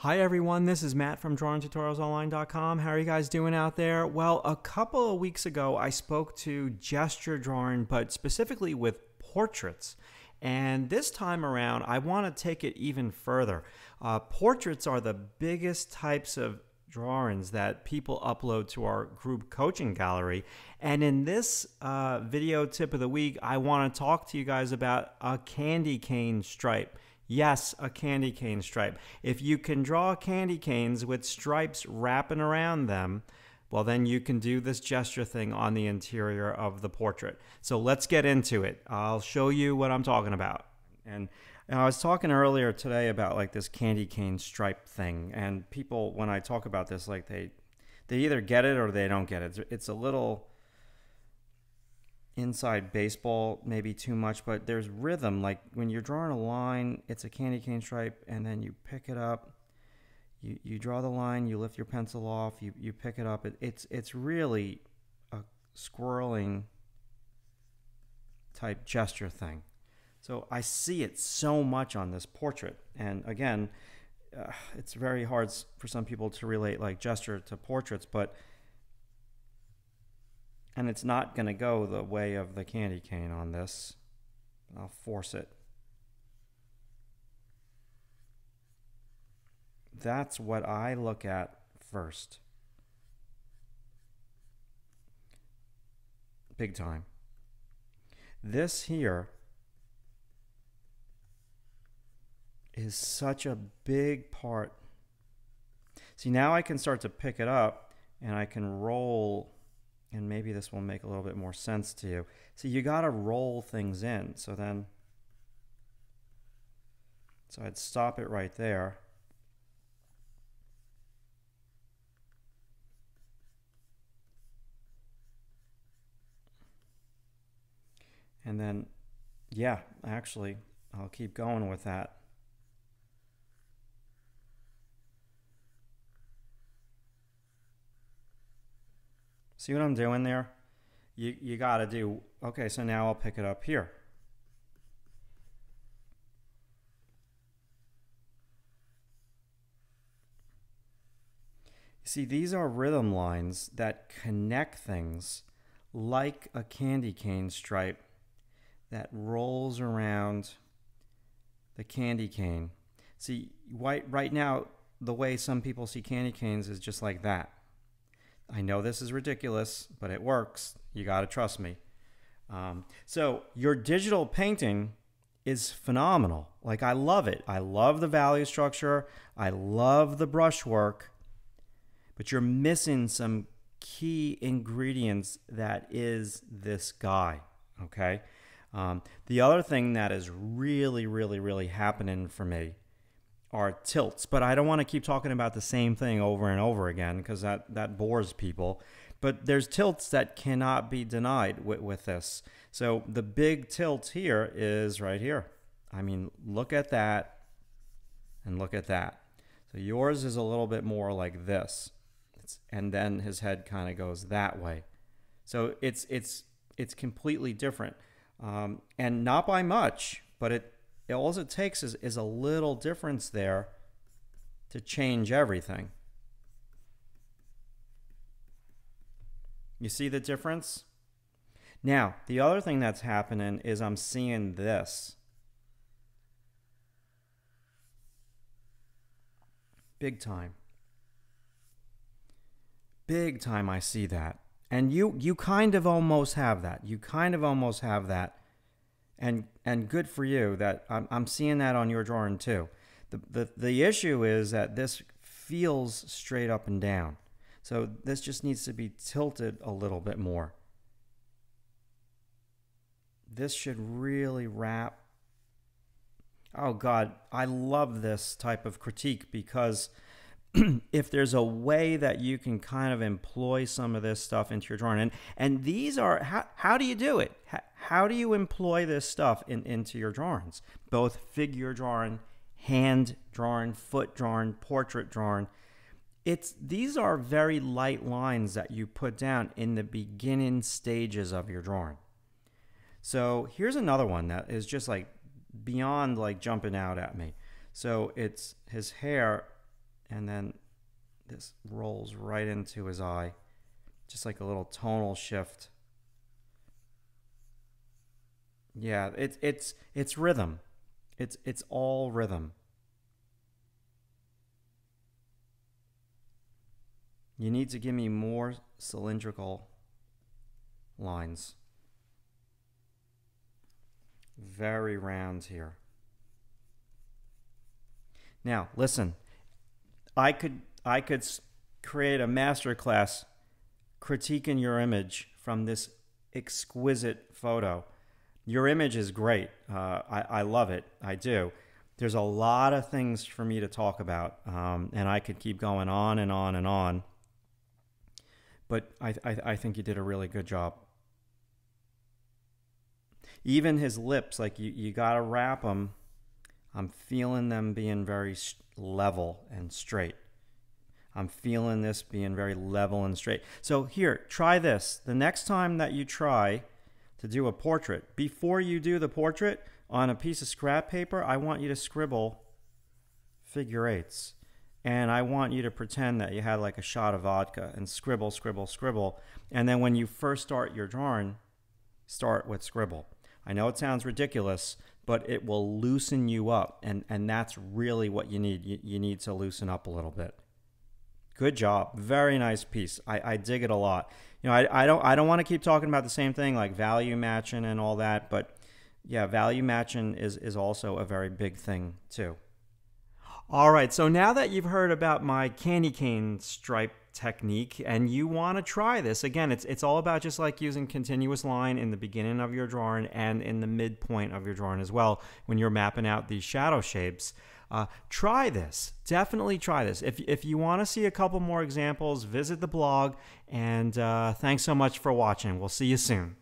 Hi everyone, this is Matt from DrawingTutorialsOnline.com. How are you guys doing out there? Well, a couple of weeks ago I spoke to gesture drawing, but specifically with portraits. And this time around I want to take it even further. Portraits are the biggest types of drawings that people upload to our group coaching gallery. And in this video tip of the week, I want to talk to you guys about a candy cane stripe. Yes, a candy cane stripe. If you can draw candy canes with stripes wrapping around them, well then you can do this gesture thing on the interior of the portrait. So let's get into it. I'll show you what I'm talking about. And I was talking earlier today about like this candy cane stripe thing, and people, when I talk about this, like they either get it or they don't get it. It's a little inside baseball, maybe too much, but there's rhythm. Like when you're drawing a line, it's a candy cane stripe, and then you pick it up, you draw the line, you lift your pencil off, you pick it up. It's really a squirreling type gesture thing. So I see it so much on this portrait, and again, it's very hard for some people to relate like gesture to portraits, and it's not going to go the way of the candy cane on this. I'll force it. That's what I look at first. Big time. This here is such a big part. See, now I can start to pick it up and I can roll. And maybe this will make a little bit more sense to you. See, you got to roll things in. So I'd stop it right there. And then, yeah, actually, I'll keep going with that. See what I'm doing there? You got to do, okay, so now I'll pick it up here. See, these are rhythm lines that connect things like a candy cane stripe that rolls around the candy cane. See, right now, the way some people see candy canes is just like that. I know this is ridiculous, but it works. You got to trust me. So your digital painting is phenomenal. Like, I love it. I love the value structure. I love the brushwork. But you're missing some key ingredients that is this guy, okay? The other thing that is really happening for me are tilts, but I don't want to keep talking about the same thing over and over again because that bores people. But there's tilts that cannot be denied with this. So the big tilt here is right here. I mean, look at that and look at that. So yours is a little bit more like this, and then his head kind of goes that way. So it's completely different, and not by much, but all it takes is a little difference there to change everything. You see the difference? Now, the other thing that's happening is I'm seeing this. Big time. Big time I see that. And you kind of almost have that. You kind of almost have that. And good for you that I'm seeing that on your drawing too. The issue is that this feels straight up and down. So this just needs to be tilted a little bit more. This should really wrap. Oh God, I love this type of critique because if there's a way that you can kind of employ some of this stuff into your drawing, and these are, how do you do it? How do you employ this stuff into your drawings? Both figure drawing, hand drawing, foot drawing, portrait drawing. These are very light lines that you put down in the beginning stages of your drawing. So here's another one that is just like beyond like jumping out at me. So it's his hair and then this rolls right into his eye, just like a little tonal shift. Yeah, it's rhythm. It's all rhythm. You need to give me more cylindrical lines. Very round here. Now, listen. I could create a masterclass critiquing your image from this exquisite photo. Your image is great. I love it. I do. There's a lot of things for me to talk about, and I could keep going on and on and on. But I think you did a really good job. Even his lips, like you got to wrap them. I'm feeling them being very level and straight. I'm feeling this being very level and straight. So here, try this. The next time that you try to do a portrait, before you do the portrait, on a piece of scrap paper, I want you to scribble figure eights. And I want you to pretend that you had like a shot of vodka and scribble, scribble, scribble. And then when you first start your drawing, start with scribble. I know it sounds ridiculous, but it will loosen you up. And that's really what you need. You need to loosen up a little bit. Good job. Very nice piece. I dig it a lot. You know, I don't want to keep talking about the same thing like value matching and all that, but yeah, value matching is also a very big thing too. All right, so now that you've heard about my candy cane stripe technique and you want to try this, again, it's all about just like using continuous line in the beginning of your drawing and in the midpoint of your drawing as well when you're mapping out these shadow shapes. Try this. Definitely try this. If you want to see a couple more examples, visit the blog, and thanks so much for watching. We'll see you soon.